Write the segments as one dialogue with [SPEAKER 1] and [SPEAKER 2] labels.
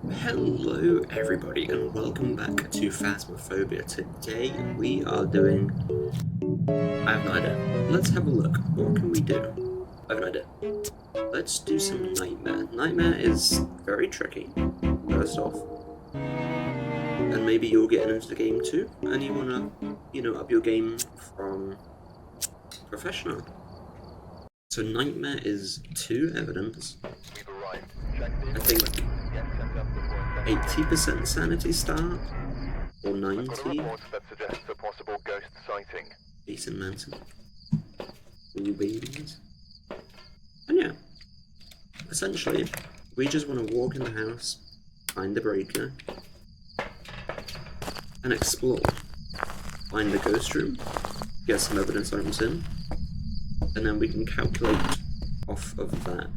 [SPEAKER 1] Hello everybody and welcome back to Phasmophobia. Today we are doing... I have no idea. Let's have a look. What can we do? I have no idea. Let's do some Nightmare. Nightmare is very tricky, first off. And maybe you're getting into the game too, and you wanna, up your game from professional. So Nightmare is 2 evidence. I think 80% sanity start, or 90.
[SPEAKER 2] That suggests a possible ghost sighting.
[SPEAKER 1] Decent mountain. Ooh, babies. And yeah, essentially, we just want to walk in the house, find the breaker, and explore. Find the ghost room, get some evidence items in, and then we can calculate off of that.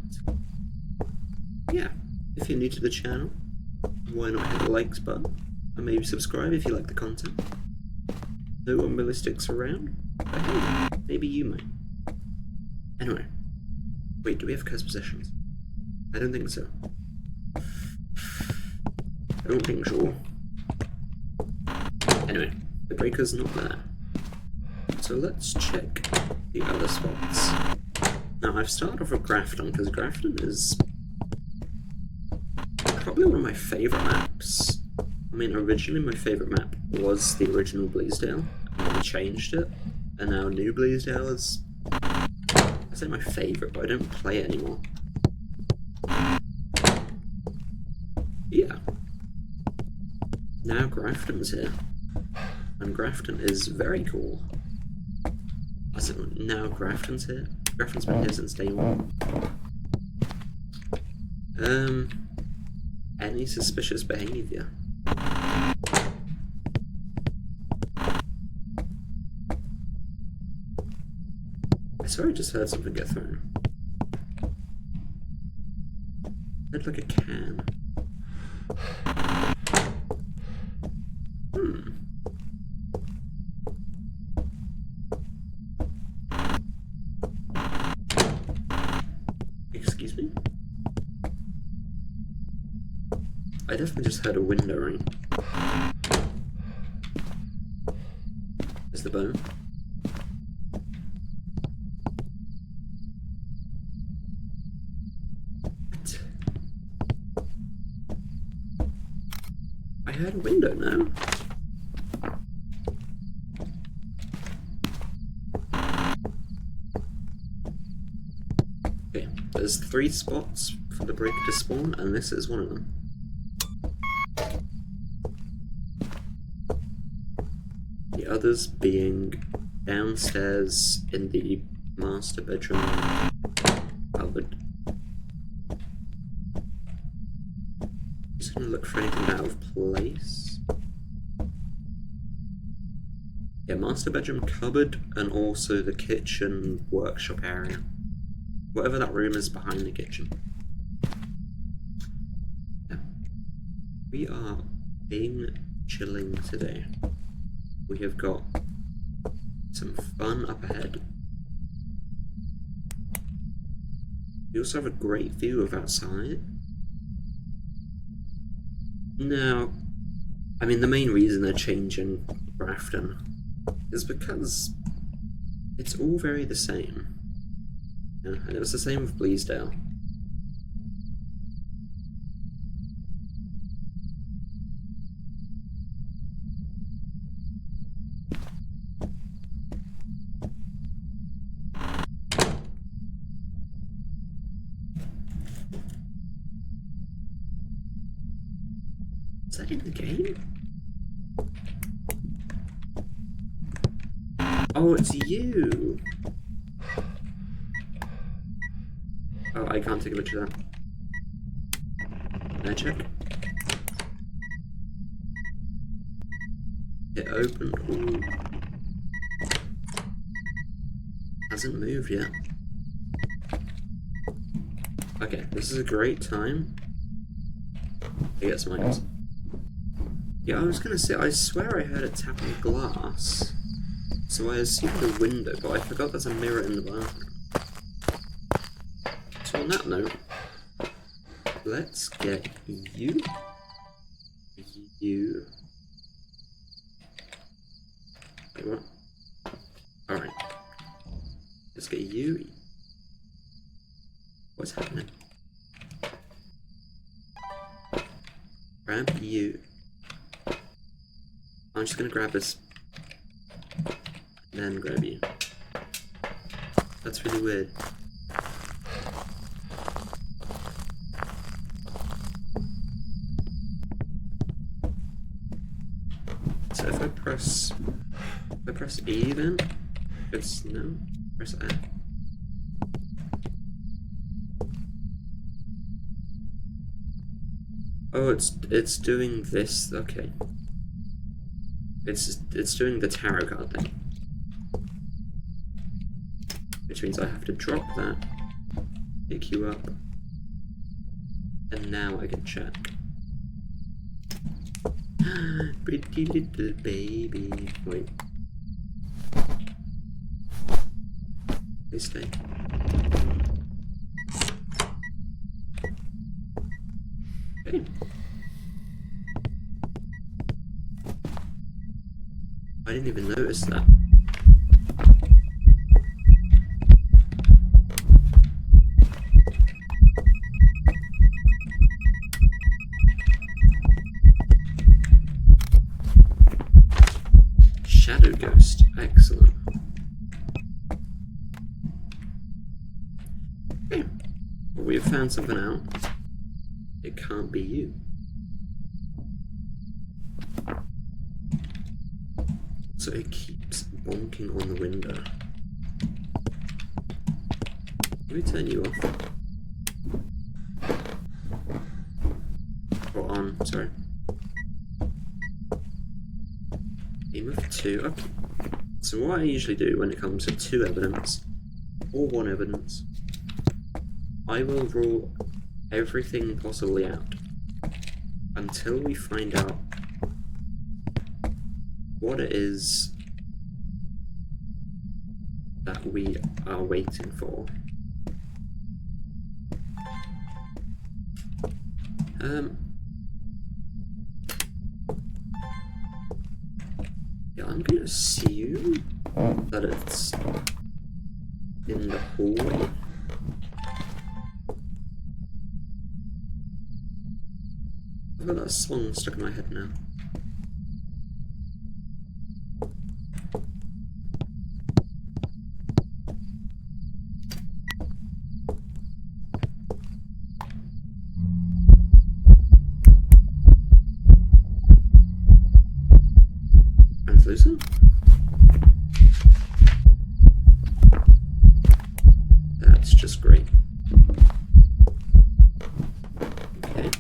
[SPEAKER 1] Yeah, if you're new to the channel, why not hit the likes button, and maybe subscribe if you like the content. No one really sticks around, but hey, maybe you might. Anyway, wait, do we have cursed possessions? I don't think so. I don't think so. Anyway, the breaker's not there. So let's check the other spots. Now, I've started off with Grafton, because Grafton is probably one of my favourite maps. I mean, originally my favourite map was the original Bleasdale, and then we changed it, and now New Bleasdale is, I say my favourite, but I don't play it anymore. Yeah. Now Grafton's here, and Grafton is very cool. I said, now Grafton's here? Grafton's been here since day 1. Any suspicious behaviour? I swear I just heard something get thrown. It's like a can. Excuse me? I definitely just heard a window ring. There's the bone. What? I heard a window now. Okay, there's 3 spots for the breaker to spawn, and this is one of them. The others being downstairs in the master bedroom cupboard. Just gonna look for anything out of place. Yeah, master bedroom cupboard, and also the kitchen workshop area. Whatever that room is behind the kitchen. Yeah. We are being chilling today. We have got some fun up ahead. We also have a great view of outside. Now, I mean, the main reason they're changing Grafton is because it's all very the same. Yeah, and it was the same with Bleasdale. Is that in the game? Oh, it's you! Oh, I can't take a picture of that. Can I check? It opened. Ooh. Hasn't moved yet. Okay, this is a great time to get some items. Yeah, I was gonna say, I swear I heard it tapping glass. So I assumed a window, but I forgot there's a mirror in the bathroom. So on that note, let's get you you. Wait, what? Alright. Let's get you. What's happening? Grab you. I'm just gonna grab this. And then grab you. That's really weird. So if I press E then, it's no, press F. Oh, it's doing this. Okay, it's doing the tarot card thing, which means I have to drop that, pick you up, and now I can check. Pretty little baby. Wait. Please stay. Okay. I didn't even notice that. Shadow Ghost, excellent. Okay, well, we've found something out. It can't be you. So it keeps bonking on the window. Let me turn you off. Or on, sorry. Aim of 2, okay. So what I usually do when it comes to 2 evidence, or 1 evidence, I will rule everything possibly out until we find out what it is that we are waiting for. Yeah, I'm gonna assume that it's in the hallway. I've got that song stuck in my head now. Translucent? That's just great. Okay.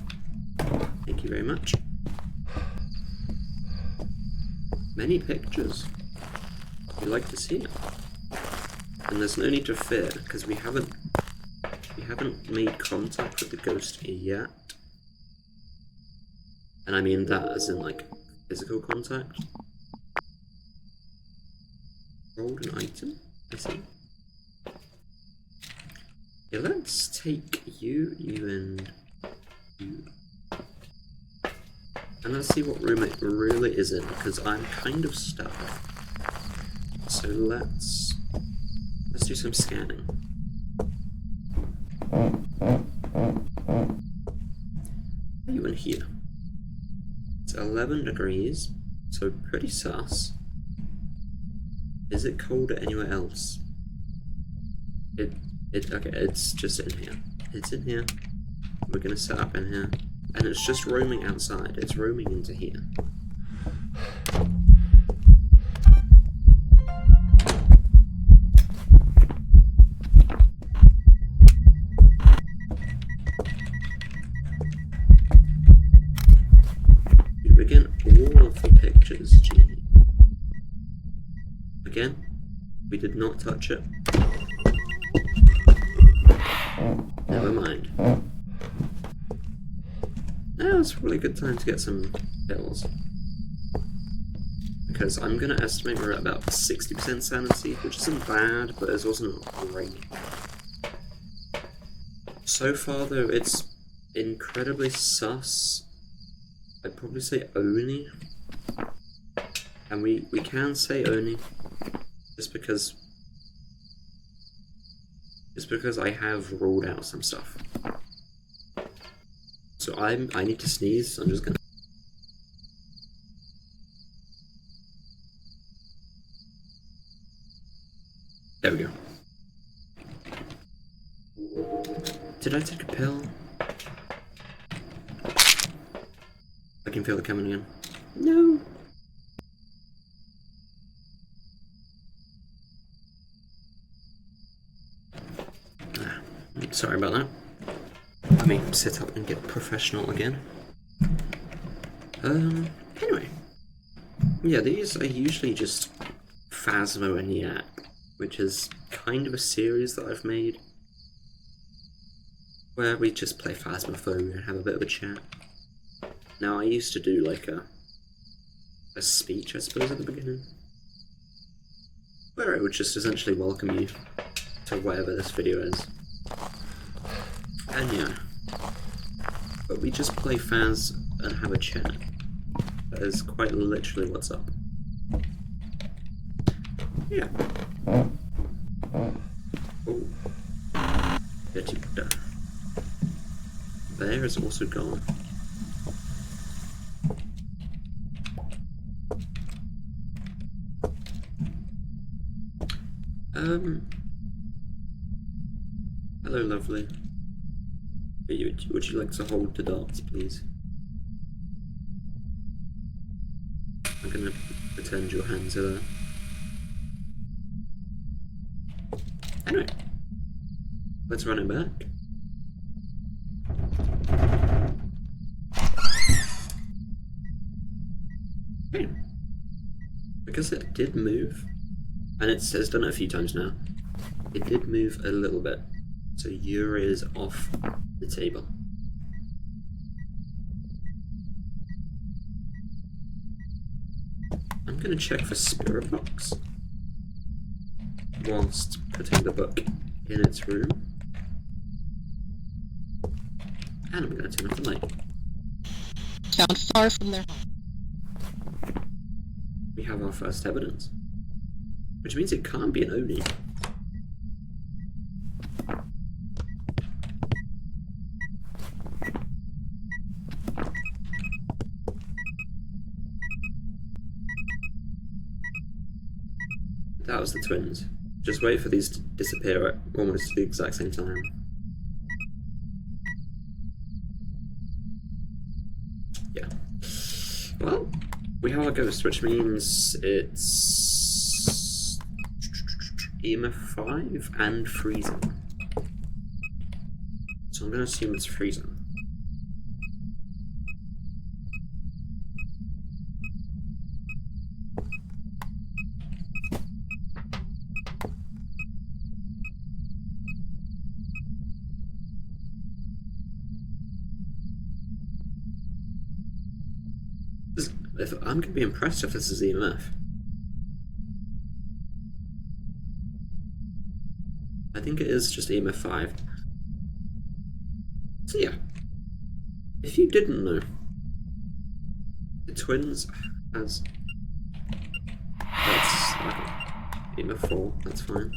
[SPEAKER 1] Thank you very much. Many pictures. We like to see it. And there's no need to fear, because we haven't made contact with the ghost yet. And I mean that as in like physical contact. Rolled an item, I see. Yeah, let's take you, and you. And let's see what room it really is in, because I'm kind of stuck. So let's do some scanning. Are you in here? It's 11 degrees, so pretty sus. Is it colder anywhere else? Okay, it's just in here. It's in here. We're gonna set up in here. And it's just roaming outside. It's roaming into here. Again, all of the pictures, gee. Again, we did not touch it. Never mind. Now it's probably a good time to get some pills. Because I'm gonna estimate we're at about 60% sanity, which isn't bad, but it's also not great. So far though, it's incredibly sus I'd probably say Oni. And we can say Oni just because I have ruled out some stuff. So I need to sneeze, so I'm just gonna. There we go. Did I take a pill? I can feel it coming again. No. Sorry about that. Let me sit up and get professional again. Anyway. Yeah, these are usually just Phasmo and Yak, which is kind of a series that I've made where we just play Phasmophobia and have a bit of a chat. Now, I used to do like a speech, I suppose, at the beginning, where I would just essentially welcome you to whatever this video is. And yeah, but we just play Phas and have a chat. That is quite literally what's up. Yeah. Oh. Bear is also gone. Hello, lovely. Would you like to hold the darts, please? I'm gonna pretend your hands are there. Anyway, let's run it back. Okay. Because it did move, and it's done it a few times now, it did move a little bit. So Yuri is off the table. I'm gonna check for Spirit Box whilst putting the book in its room. And I'm gonna turn off the light.
[SPEAKER 3] Found far from their home.
[SPEAKER 1] We have our first evidence. Which means it can't be an Oni. That was the twins. Just wait for these to disappear at almost the exact same time. Yeah. Well, we have a ghost, which means it's EMF 5 and freezing. So I'm going to assume it's freezing. I'm going to be impressed if this is EMF. I think it is just EMF 5. So yeah, if you didn't know, the twins has... That's EMF 4, that's fine.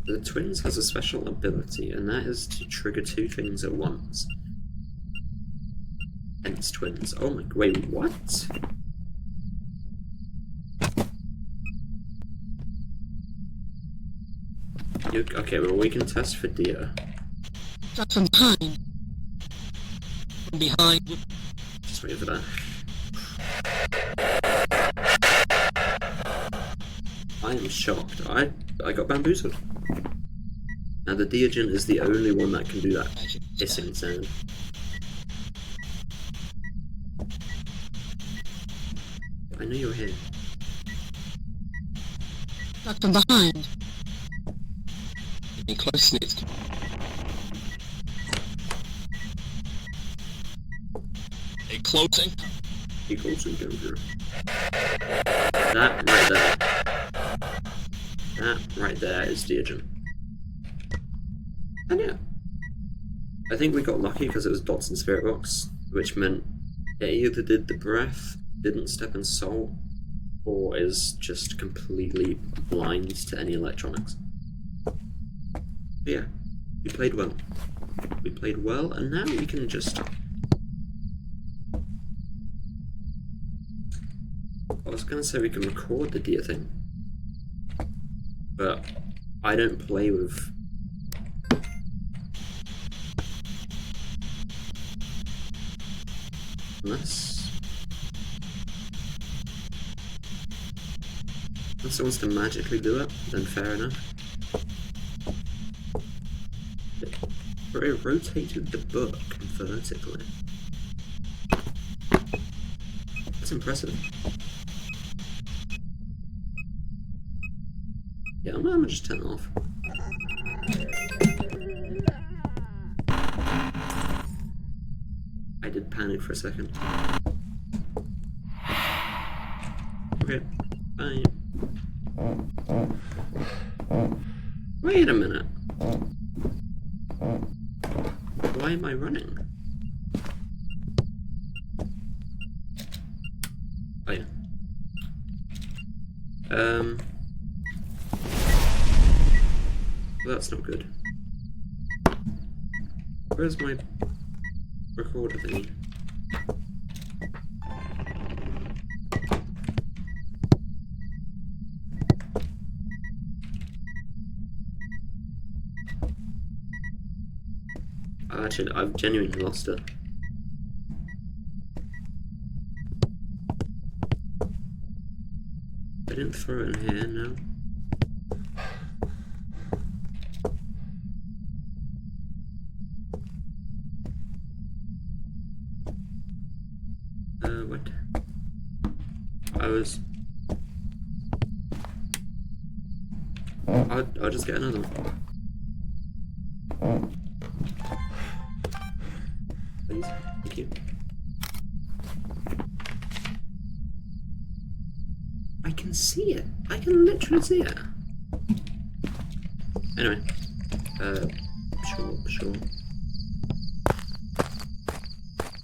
[SPEAKER 1] The twins has a special ability, and that is to trigger 2 things at once. Hence twins. Oh my... wait, what? Okay, well we can test for Dia.
[SPEAKER 3] Shot from behind. From behind.
[SPEAKER 1] Just wait for that. I am shocked. I got bamboozled. Now the Deogen is the only one that can do that hissing sound. I know you're here.
[SPEAKER 3] Shot from behind. Getting close, it's... A closing.
[SPEAKER 1] He calls and goes through. That right there. That right there is Deogen. And yeah, I think we got lucky because it was Dots and Spirit Box, which meant it either did the breath, didn't step in salt, or is just completely blind to any electronics. But yeah, we played well. We played well, and now we can just... I was gonna say we can record the deer thing, but I don't play with... Unless it wants to magically do it, then fair enough. But it rotated the book vertically. That's impressive. Yeah, I'm gonna just turn it off. I did panic for a second. Okay, bye. Wait a minute. Why am I running? Oh yeah. Well, that's not good. Where's my recorder thingy? Actually, I've genuinely lost it. I didn't throw it in here, no. What? I'll just get another one. Please, thank you. I can see it. I can literally see it. Anyway, sure.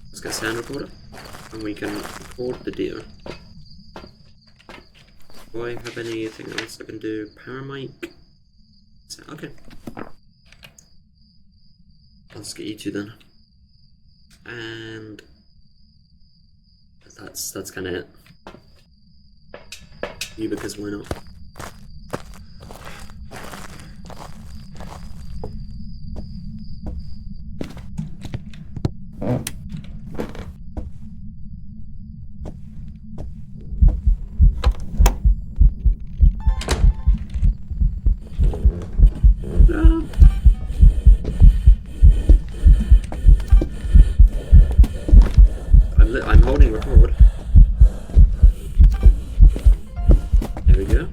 [SPEAKER 1] Let's get a sound recorder, and we can record the deer. Do I have anything else I can do? Paramic? Okay. I'll just get you two then. And that's kind of it. You, because why not? No. I'm holding record. There we go.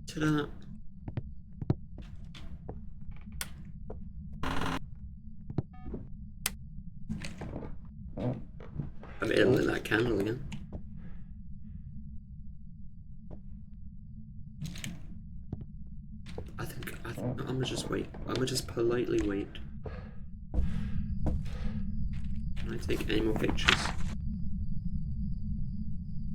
[SPEAKER 1] Ta-da. I made it lit that candle again. I think I'm gonna just wait. I'm gonna just politely wait. Can I take any more pictures?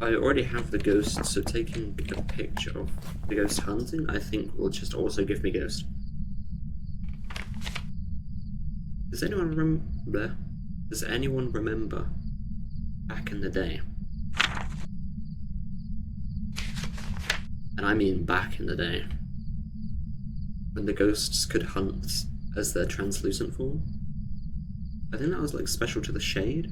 [SPEAKER 1] I already have the ghost, so taking a picture of the ghost hunting, I think will just also give me ghost. Does anyone remember back in the day? And I mean back in the day, when the ghosts could hunt as their translucent form. I think that was like special to the shade.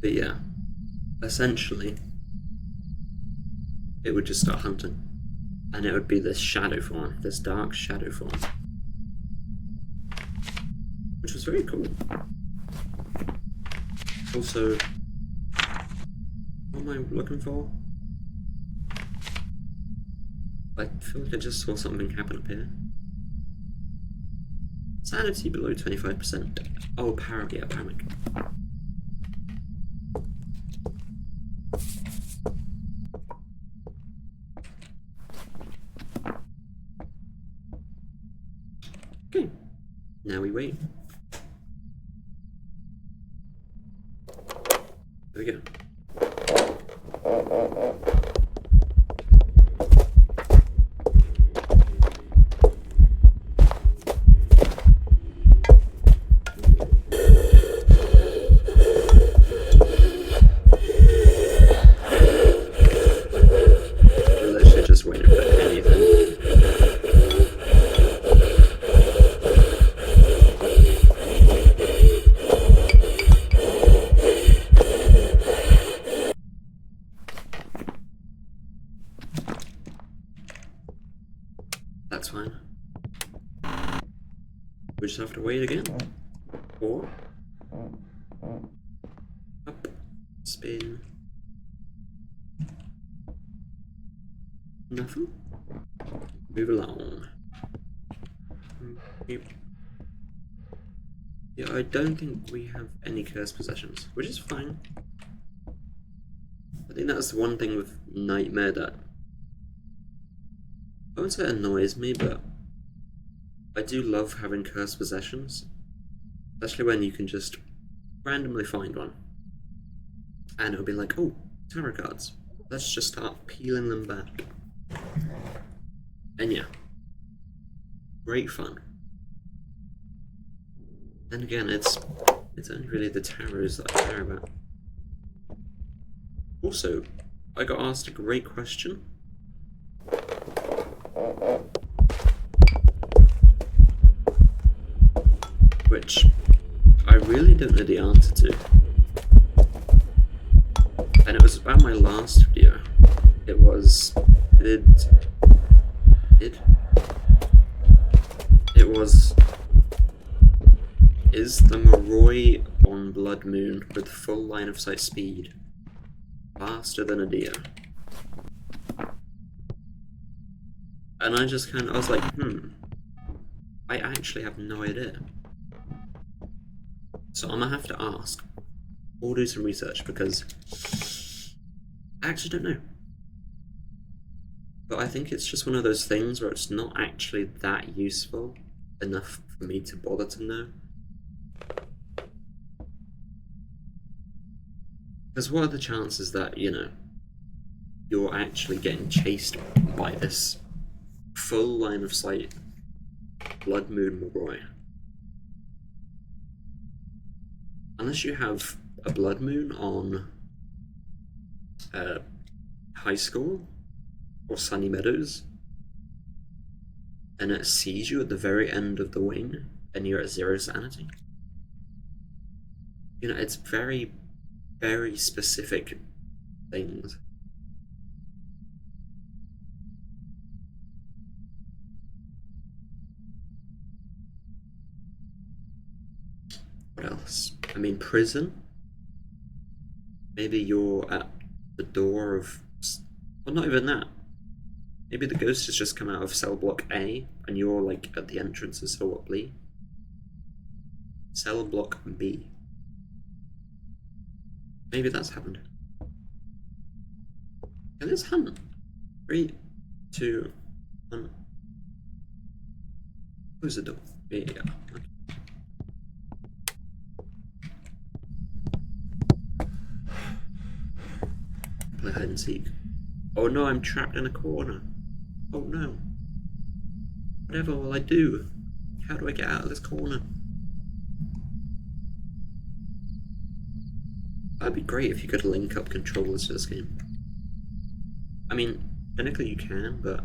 [SPEAKER 1] But yeah, essentially, it would just start hunting. And it would be this shadow form, this dark shadow form. Which was very cool. Also, what am I looking for? I feel like I just saw something happen up here. Sanity below 25%. Oh, paramic. Okay, now we wait. There we go. We're literally just waiting for anything. That's fine. We just have to wait again. Or up, spin. Nothing. Move along. Yep. Yeah, I don't think we have any cursed possessions, which is fine. I think that's the one thing with Nightmare that I won't say it annoys me, but I do love having cursed possessions. Especially when you can just randomly find one. And it'll be like, oh, tarot cards. Let's just start peeling them back. And yeah. Great fun. Then again, it's only really the tarots that I care about. Also, I got asked a great question. Which I really don't know the answer to. And it was about my last video. It was... It was... Is the Moroi on Blood Moon with full line of sight speed faster than a deer? And I just I was like, I actually have no idea. So I'm gonna have to ask, or do some research, because I actually don't know. But I think it's just one of those things where it's not actually that useful enough for me to bother to know. Because what are the chances that, you know, you're actually getting chased by this full line of sight Blood Moon Moroi? Unless you have a Blood Moon on High School or Sunny Meadows, and it sees you at the very end of the wing and you're at 0 sanity. You know, it's very, very specific things. What else? I mean, prison. Maybe you're at the door of... Well, not even that. Maybe the ghost has just come out of cell block A, and you're, like, at the entrance of cell block B. Cell block B. Maybe that's happened. Okay, let's hunt. 3, 2, 1. Close the door. Yeah. Okay. Play hide and seek. Oh no, I'm trapped in a corner. Oh no. Whatever will I do? How do I get out of this corner? That'd be great if you could link up controllers to this game. I mean, technically you can, but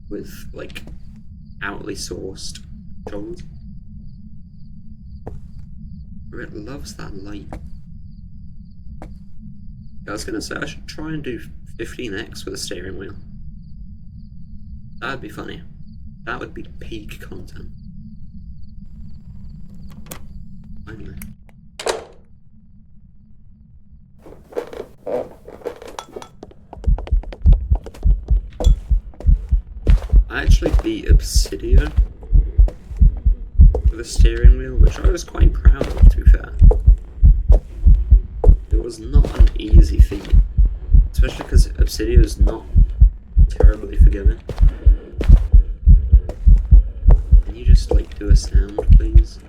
[SPEAKER 1] with, like, outly sourced controllers. It loves that light. I was gonna say I should try and do 15x with a steering wheel. That'd be funny. That would be peak content. Finally. actually the Obsidian for the steering wheel, which I was quite proud of, to be fair. It was not an easy feat, especially because Obsidian is not terribly forgiving. Can you just, like, do a sound, please?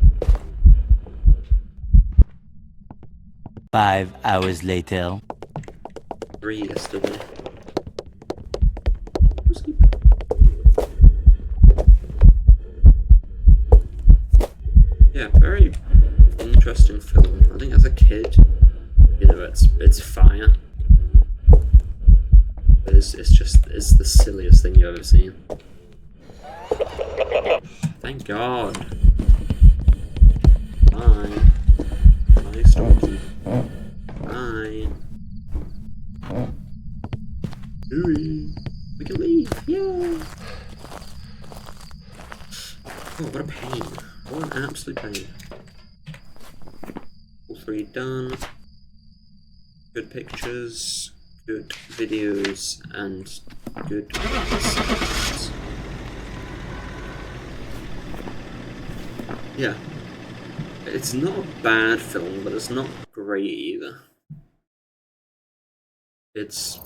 [SPEAKER 4] 5 hours later.
[SPEAKER 1] 3 yesterday. Yeah, very interesting film. I think as a kid, you know, it's fire. But it's the silliest thing you've ever seen. Thank God. Bye. Bye, Storky. Bye. Hooey. We can leave. Yay. Oh, what a pain. What an absolute pain. All 3 done. Good pictures, good videos, and good sounds. Yeah. It's not a bad film, but it's not great either. It's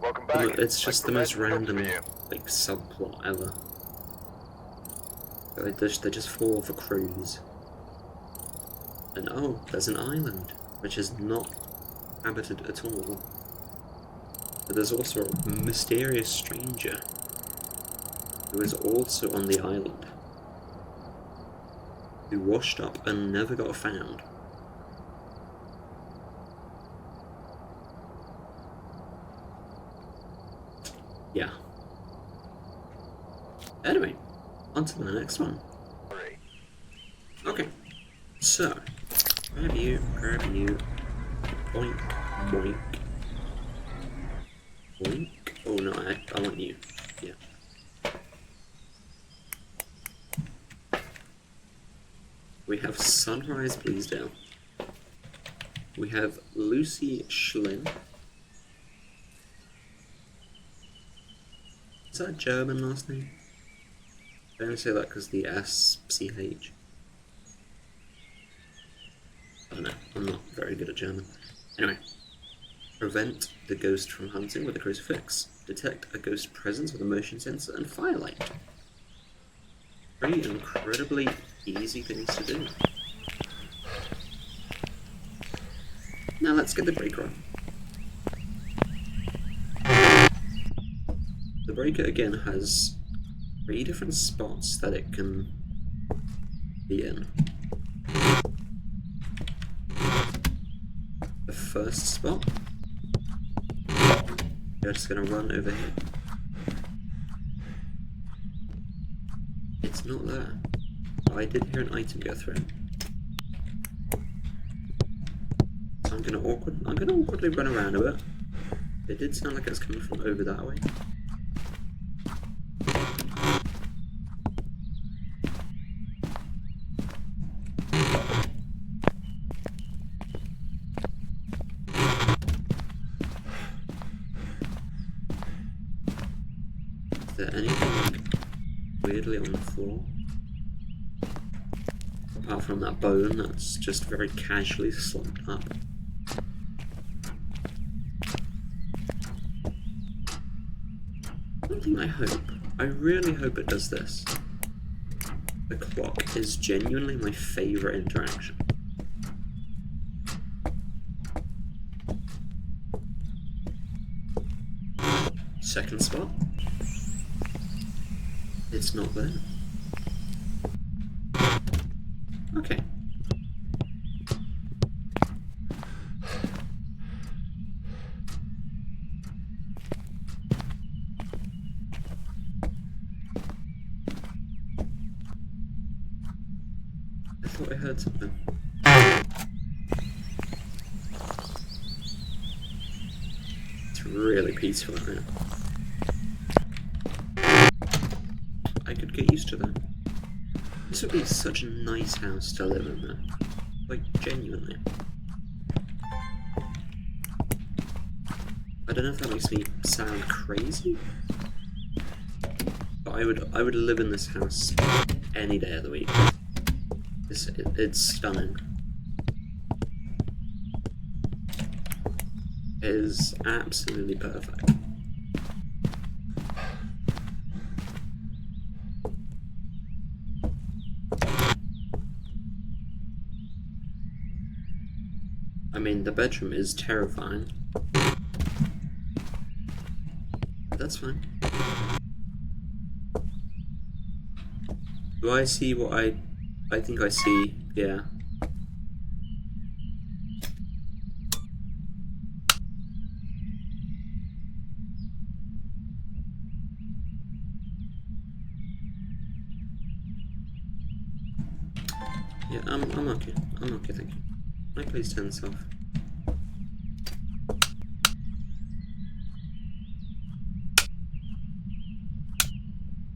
[SPEAKER 2] Welcome back.
[SPEAKER 1] it's just the most
[SPEAKER 2] Like
[SPEAKER 1] random,
[SPEAKER 2] for you.
[SPEAKER 1] like, subplot ever. They just fall off a cruise. And oh, there's an island, which is not inhabited at all. But there's also a mysterious stranger who is also on the island, who washed up and never got found. Yeah. Anyway, on to the next one. Okay, so, grab you, boink, boink, boink. Oh no, I want you, yeah. We have Sunrise Bleasdale. We have Lucy Schlin. Is that a German last name? I only say that because the SCH. I don't know, I'm not very good at German. Anyway. Prevent the ghost from hunting with a crucifix. Detect a ghost presence with a motion sensor and firelight. 3 incredibly easy things to do. Now let's get the breaker on. The breaker again has 3 different spots that it can be in. The first spot, you're just gonna run over here. It's not there. Oh, I did hear an item go through. So I'm gonna awkwardly run around a bit. It did sound like it was coming from over that way. Is there anything weirdly on the floor? Apart from that bone that's just very casually slumped up. One thing I hope, I really hope it does this. The clock is genuinely my favourite interaction. Second spot. It's not there. Okay. I thought I heard something. It's really peaceful out here. I could get used to that. This would be such a nice house to live in, though. Like, genuinely. I don't know if that makes me sound crazy, but But I would live in this house any day of the week. It's stunning. It is absolutely perfect. I mean, the bedroom is terrifying. But that's fine. Do I see what I think I see? Yeah. Yeah, I'm okay. I'm okay, thank you. Can I please turn this off?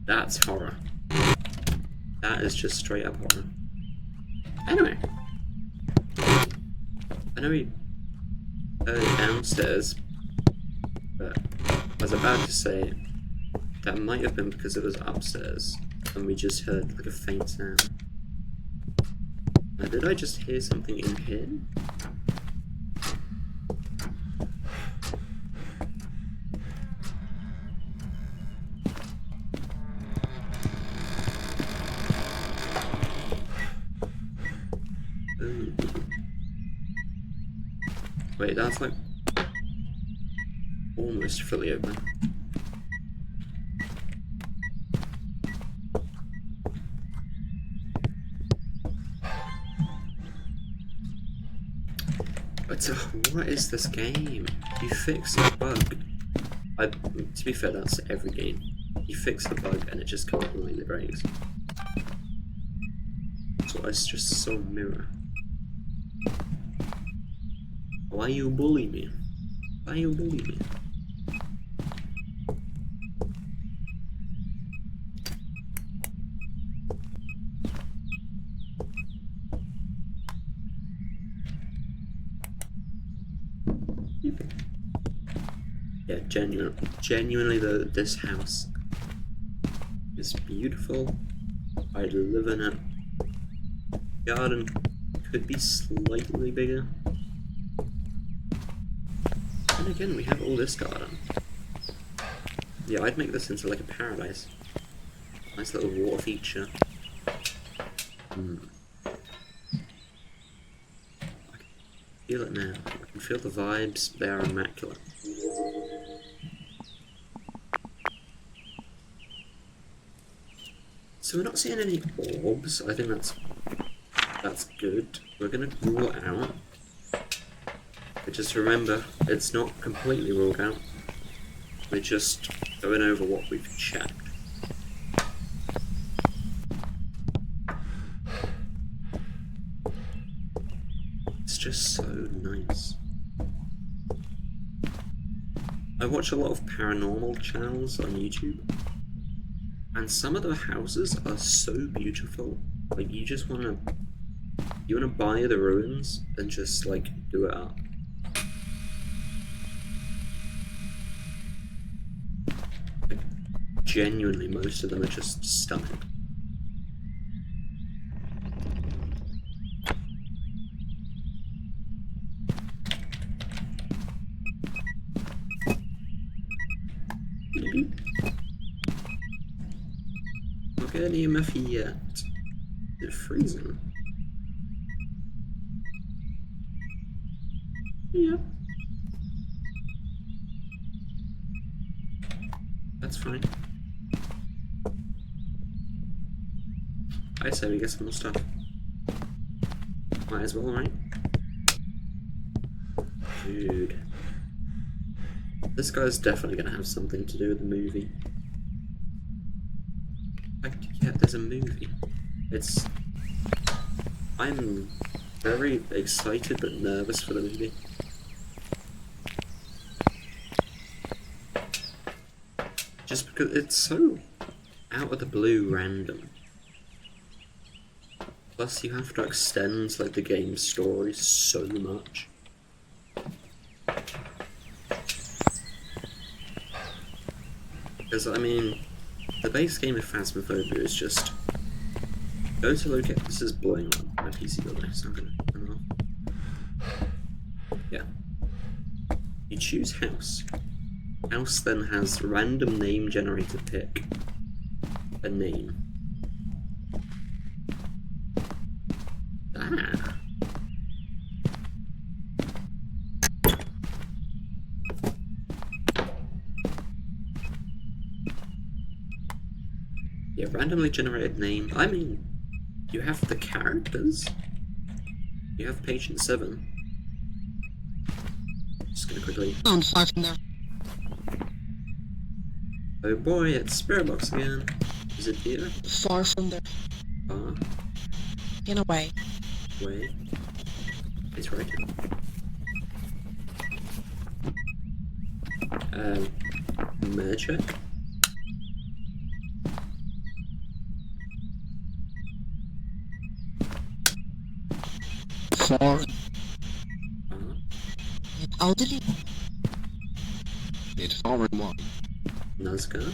[SPEAKER 1] That's horror. That is just straight up horror. Anyway. I know we heard it downstairs, but I was about to say that might have been because it was upstairs and we just heard like a faint sound. Now, did I just hear something in here? Ooh. Wait, that's like almost fully open. But what is this game? You fix a bug. To be fair, that's every game. You fix the bug and it just completely breaks. So it's just so mirror. Why you bully me? Why you bully me? Yeah, genuinely though, this house is beautiful. I'd live in it. Garden could be slightly bigger. And again, we have all this garden. Yeah, I'd make this into like a paradise. Nice little water feature. I can feel it now. I can feel the vibes. They are immaculate. So we're not seeing any orbs. I think that's good. We're gonna rule it out. But just remember, it's not completely ruled out. We're just going over what we've checked. It's just so nice. I watch a lot of paranormal channels on YouTube. And some of the houses are so beautiful. Like, you wanna buy the ruins and just, like, do it up. Like, genuinely, most of them are just stunning. Not getting any EMF yet. Is it freezing? Yeah. That's fine. I say we get some more stuff. Might as well, right? Dude. This guy's definitely gonna have something to do with the movie. Yeah, there's a movie. I'm very excited but nervous for the movie. Just because it's so out of the blue random. Plus you have to extend like the game's story so much. Because I mean, The base game of Phasmophobia is just go to locate. This is blowing up my PC building, so I'm gonna turn it off. Yeah. You choose house. House then has random name generator pick a name. Ah. Yeah, randomly generated name. I mean, you have the characters. You have patient 7. Just gonna quickly.
[SPEAKER 3] Found 5 from there.
[SPEAKER 1] Oh boy, it's Spirit Box again. Is it here?
[SPEAKER 3] Far from there.
[SPEAKER 1] Far
[SPEAKER 3] In a way.
[SPEAKER 1] away. It's right here. Magic.
[SPEAKER 3] Far.
[SPEAKER 1] Uh,
[SPEAKER 3] Elderly. It's far and wide.
[SPEAKER 1] Nazca.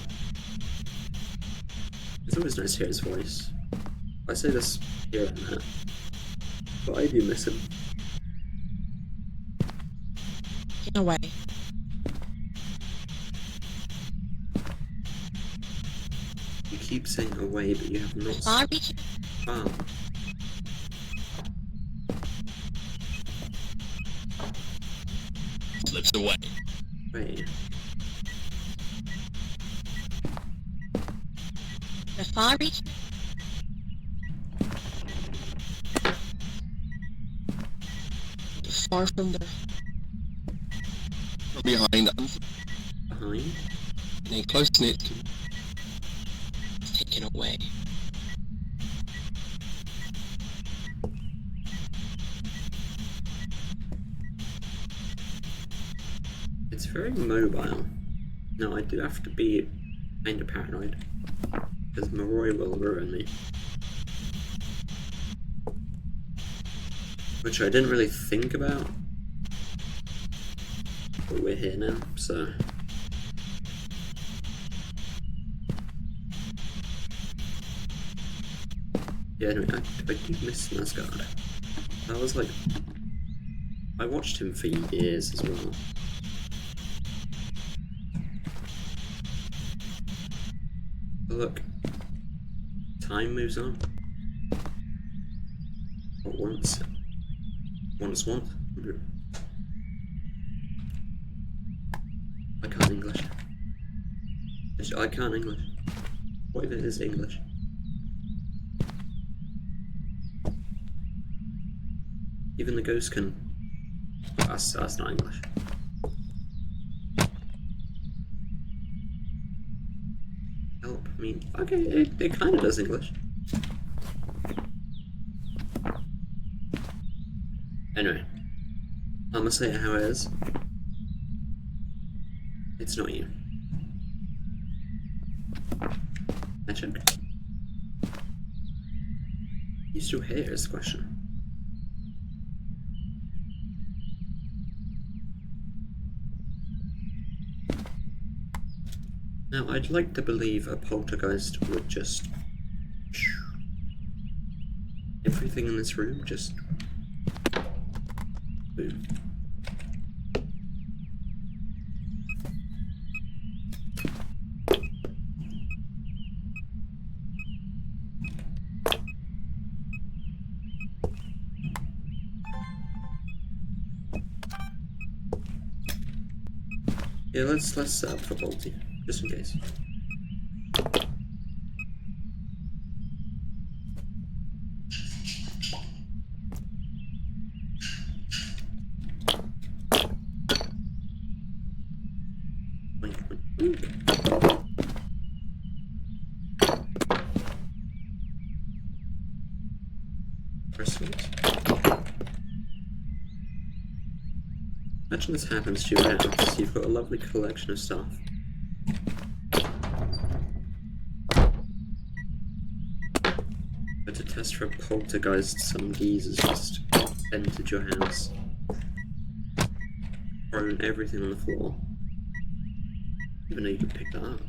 [SPEAKER 1] It's always nice to hear his voice. I say this here and there, but I do miss him.
[SPEAKER 3] In a way.
[SPEAKER 1] You keep saying away, but you have not
[SPEAKER 3] Far reaching.
[SPEAKER 1] far.
[SPEAKER 3] Slips away.
[SPEAKER 1] Wait.
[SPEAKER 3] The far reaching. Far from there. From behind and
[SPEAKER 1] Behind.
[SPEAKER 3] in a close knit. Taken away.
[SPEAKER 1] It's very mobile. No, I do have to be kind of paranoid, because Maroi will ruin me. Which I didn't really think about, but we're here now, so... Yeah, anyway, I do miss Nazgard. I was like... I watched him for years as well. But look, time moves on. Not once. Once. I can't English. I can't English. What if it is English? Even the ghost can... That's not English. Help me. Okay, it kind of does English. Anyway, I'm gonna say it how it is. It's not you. I check. You still here is the question. Now, I'd like to believe a poltergeist would just... Everything in this room just... Boom. Yeah, let's set up for Bolty, just in case. Crystals. Imagine this happens to your house. You've got a lovely collection of stuff. But to test for a poltergeist, some geezers just entered your house. Thrown everything on the floor. Even though you could pick that up.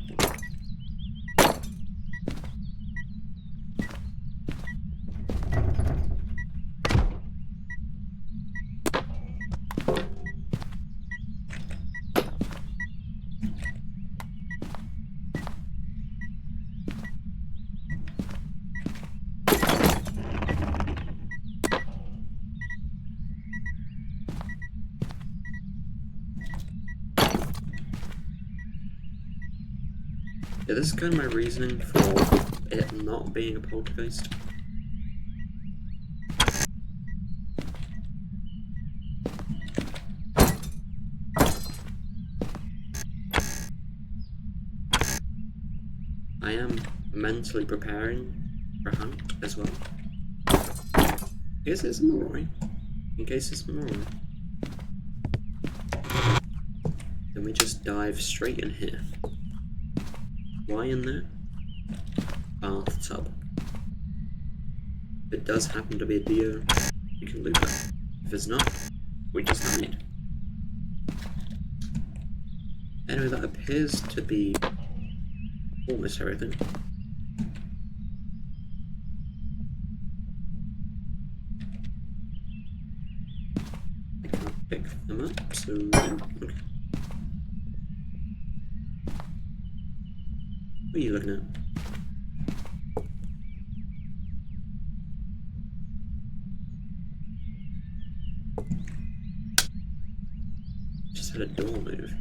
[SPEAKER 1] Yeah, this is kind of my reasoning for it not being a poltergeist. I am mentally preparing for a hunt as well. In case it's Moroi. In case it's Moroi. Then we just dive straight in here. Why in there? Bathtub. If it does happen to be a Dio, we can loot it. If it's not, we just hide. Anyway, that appears to be almost everything. I can't pick them up, so okay. What are you looking at? Just had a door move.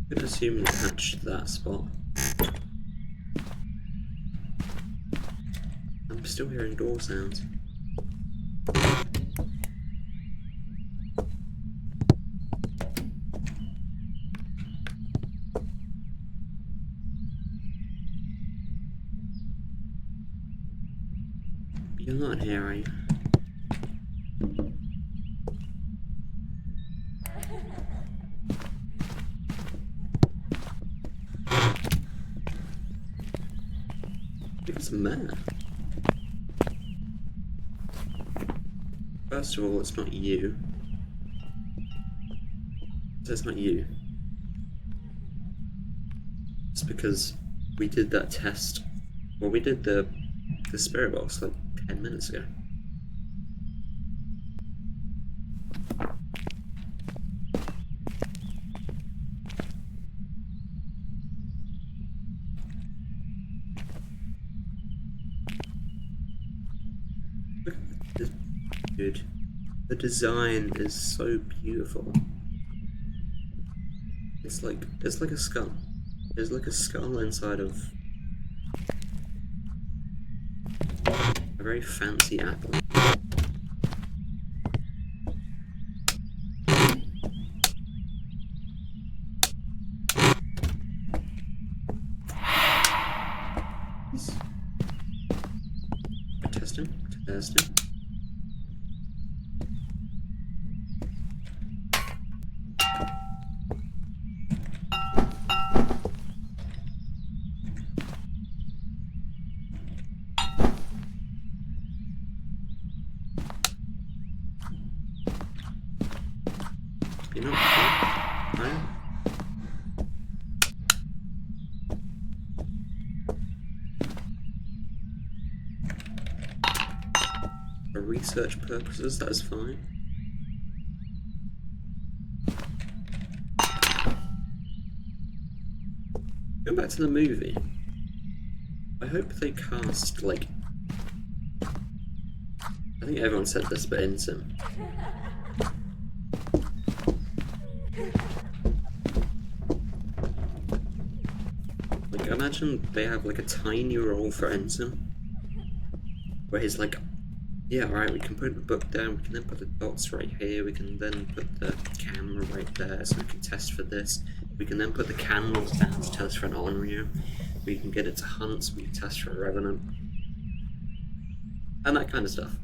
[SPEAKER 1] I'm gonna assume it matched that spot. I'm still hearing door sounds. You're not in here, are you? It's a man. First of all, it's not you. So it's not you. It's because we did that test. Well, we did the spirit box like 10 minutes ago. Look at this, dude. The design is so beautiful. It's like a skull. There's like a skull inside of a very fancy apple. Testing. You know what? For research purposes, that is fine. Going back to the movie, I hope they cast, like, I think everyone said this, but Ensign. Like, imagine they have, like, a tiny role for Ensign, where he's like, yeah, alright, we can put the book down, we can then put the dots right here, we can then put the camera right there so we can test for this. We can then put the candles down to test for an Onryu. We can get it to hunt so we can test for a Revenant. And that kind of stuff.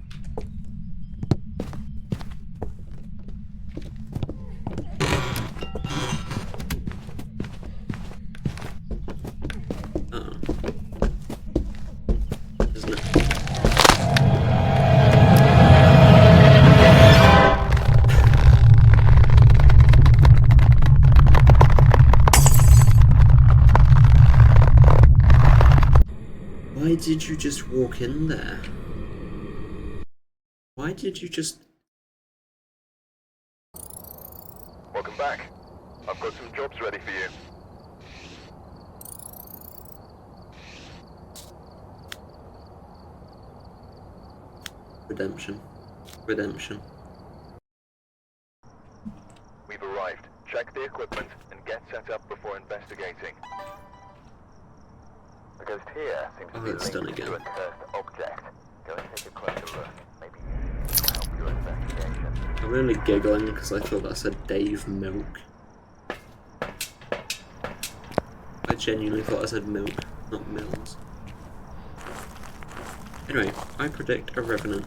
[SPEAKER 1] There's open it. Why did you just walk in there? Why did you just...
[SPEAKER 2] Welcome back. I've got some jobs ready for you.
[SPEAKER 1] Redemption. Redemption.
[SPEAKER 2] We've arrived. Check the equipment and get set up before investigating. The ghost here seems to be
[SPEAKER 1] it's done
[SPEAKER 2] linked to
[SPEAKER 1] again.
[SPEAKER 2] a cursed object. Go and take a closer look. Maybe it'll help your investigation.
[SPEAKER 1] I'm only giggling because I thought that said Dave Milk. I genuinely thought I said milk, not Mills. Anyway, I predict a revenant.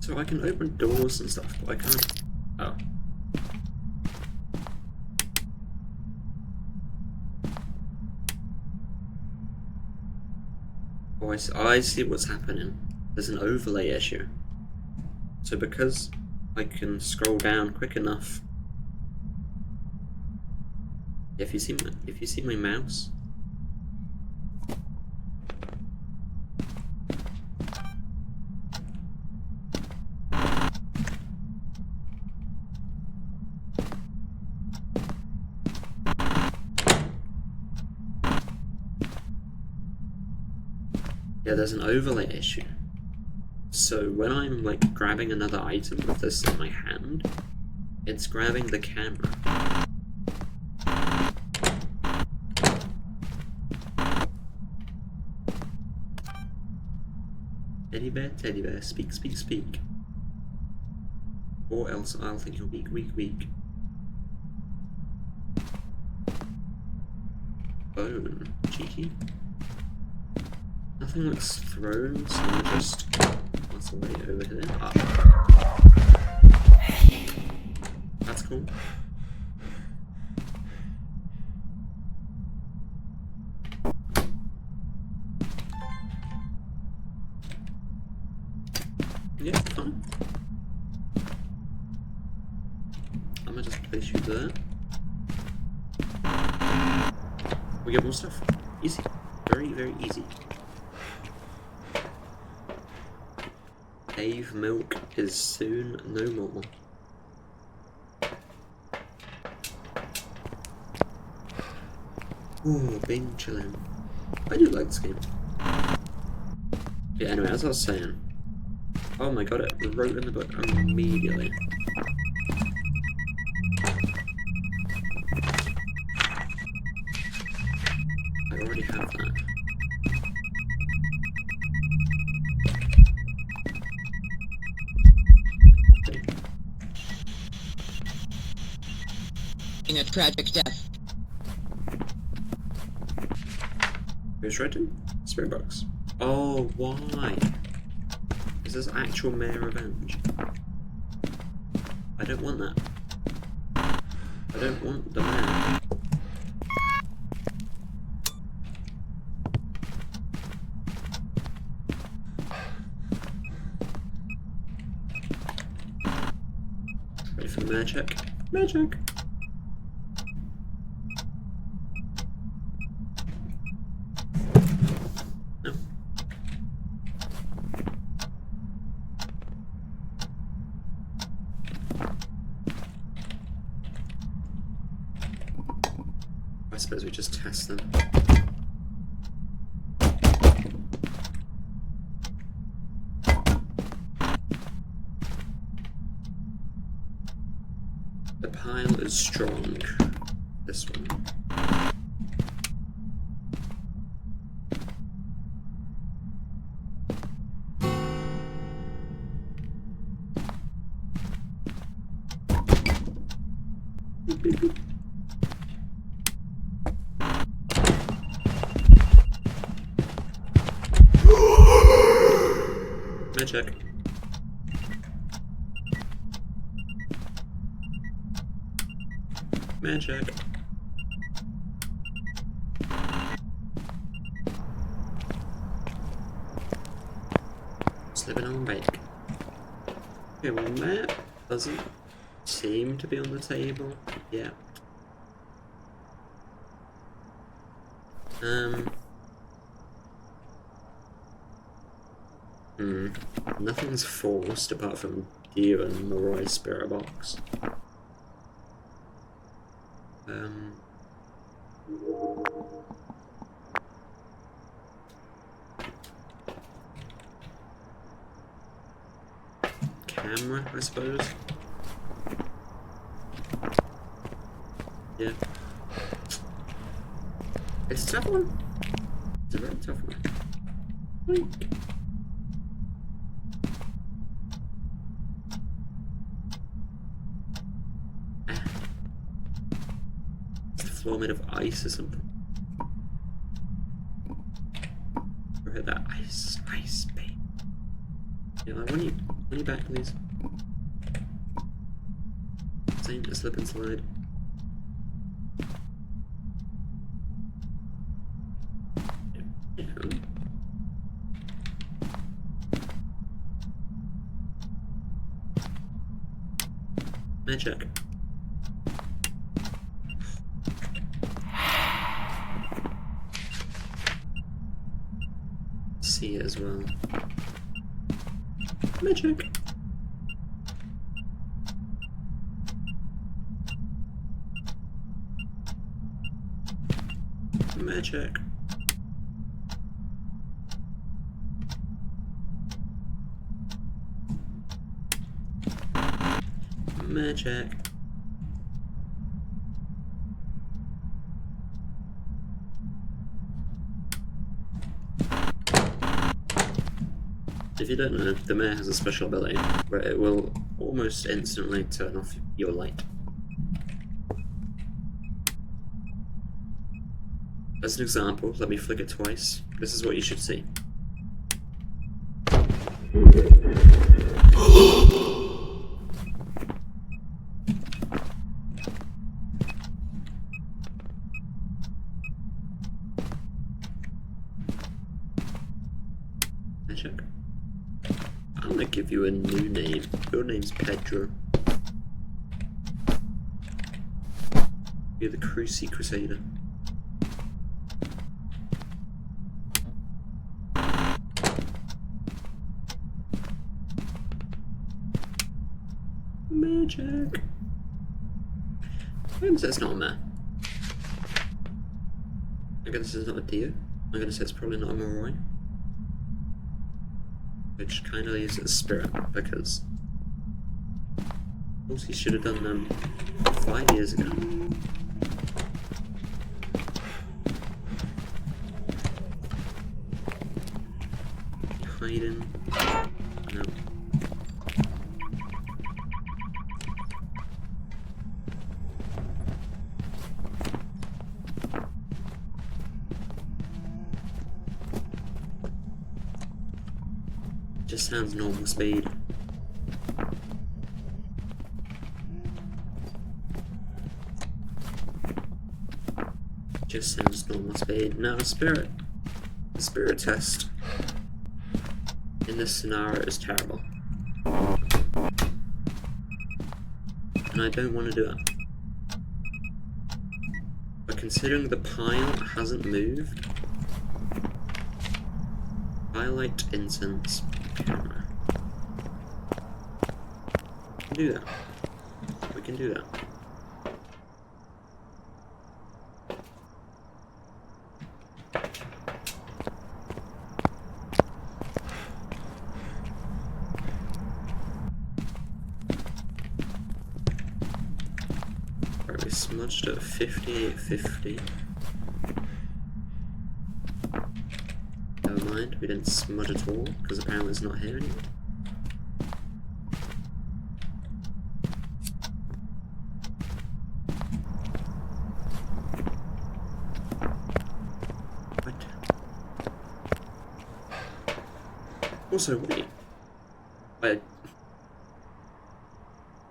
[SPEAKER 1] So I can open doors and stuff, but I can't... Oh. Oh, I see what's happening. There's an overlay issue. So because I can scroll down quick enough... If you see my mouse... Yeah, there's an overlay issue. So when I'm like grabbing another item with this in my hand, it's grabbing the camera. Teddy bear, speak, speak, speak. Or else I'll think you're weak, weak, weak. Bone, cheeky. Nothing looks thrown, so I'll just... What's the way over here? Ah. That's cool. Yeah, fine. I'm gonna just place you there. We get more stuff. Easy. Very, very easy. Cave milk is soon no more. Ooh, being chillin'. I do like this game. Yeah, anyway, as I was saying. Oh my god, it wrote in the book immediately. I already have that.
[SPEAKER 3] In a tragic death.
[SPEAKER 1] Who's written? Spirit box. Oh, why? Is this actual Mayor Revenge? I don't want that. I don't want the mayor. Ready for the mayor check? Mayor check! No. I suppose we just test them. The pile is strong. This one. Beep, beep, beep. Check. Magic. banana bake. Okay, well, that doesn't seem to be on the table yet. Nothing's forced apart from you and Leroy's spirit box. Camera, I suppose. Yeah. It's a tough one. It's a very tough one. Wait. It's the floor made of ice or something. Or hit that ice babe. Yeah, I want you back, please. Same, a slip and slide. Magic. See it as well. Magic. Magic. Magic. If you don't know, the mayor has a special ability where it will almost instantly turn off your light. As an example, let me flick it twice. This is what you should see. Magic. I'm gonna give you a new name. Your name's Pedro. You're the Cruci Crusader. Magic. I'm gonna say it's not a mare. I'm gonna say it's not a deer. I'm gonna say it's probably not a Moroi. Which kind of leaves it as spirit, because of course he should have done them 5 years ago. Hiding. No. Just sounds normal speed. Just sounds normal speed. Now, a spirit test in this scenario is terrible. And I don't want to do it. But considering the pile hasn't moved, highlight incense camera. We can do that. We can do that. Right, we smudged at 5850. Never mind, we didn't smudge at all, because apparently it's not here anymore. What? Also, wait.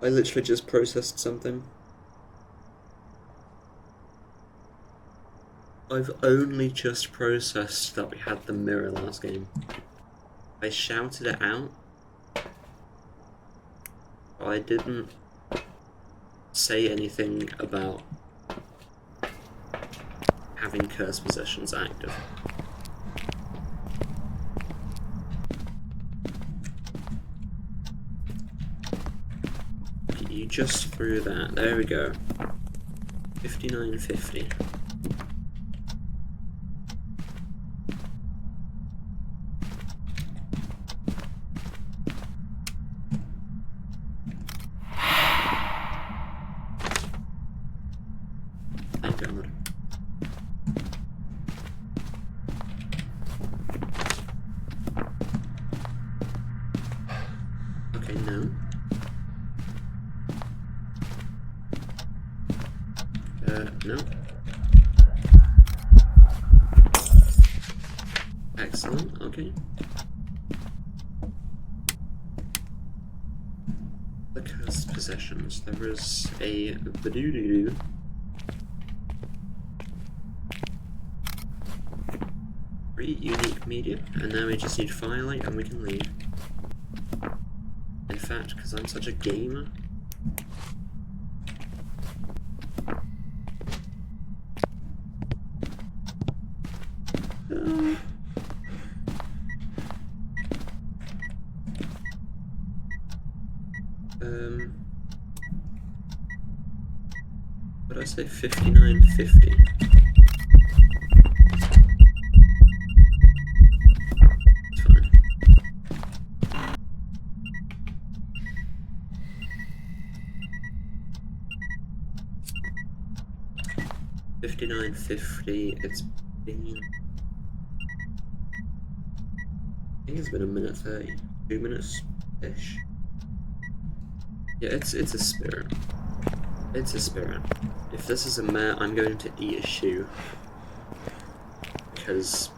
[SPEAKER 1] I literally just processed something. I've only just processed that we had the mirror last game. I shouted it out I didn't say anything about having cursed possessions active. Okay, you just threw that. There we go. 5950. Thank God. Okay, no. No. Excellent, okay. The cursed possessions. There is a badoo-doo-doo. Unique media, and now we just need Firelight and we can leave. In fact, because I'm such a gamer. What did I say? 5950. It's fine. $59.50. It's been. I think it's been a minute 30. 2 minutes ish. Yeah, it's a spirit. It's a spirit. If this is a mare, I'm going to eat a shoe. Because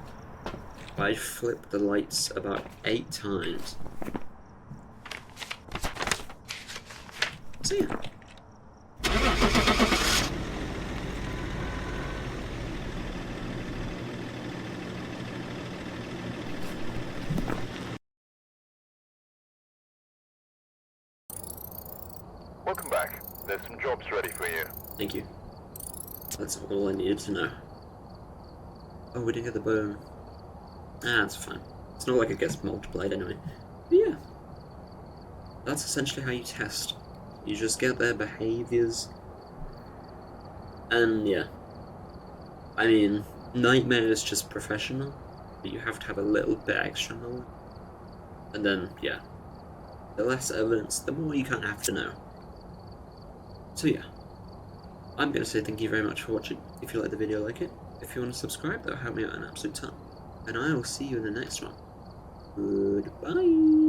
[SPEAKER 1] I flipped the lights about 8 times. So yeah.
[SPEAKER 2] Welcome back. There's some jobs ready for you.
[SPEAKER 1] Thank you. That's all I needed to know. Oh, we didn't get the bone. Ah, that's fine. It's not like it gets multiplied anyway. But yeah. That's essentially how you test. You just get their behaviours. And yeah. I mean, Nightmare is just professional, but you have to have a little bit extra knowledge. And then, yeah. The less evidence, the more you kind of have to know. So yeah. I'm going to say thank you very much for watching. If you like the video, like it. If you want to subscribe, that'll help me out an absolute ton. And I will see you in the next one. Goodbye.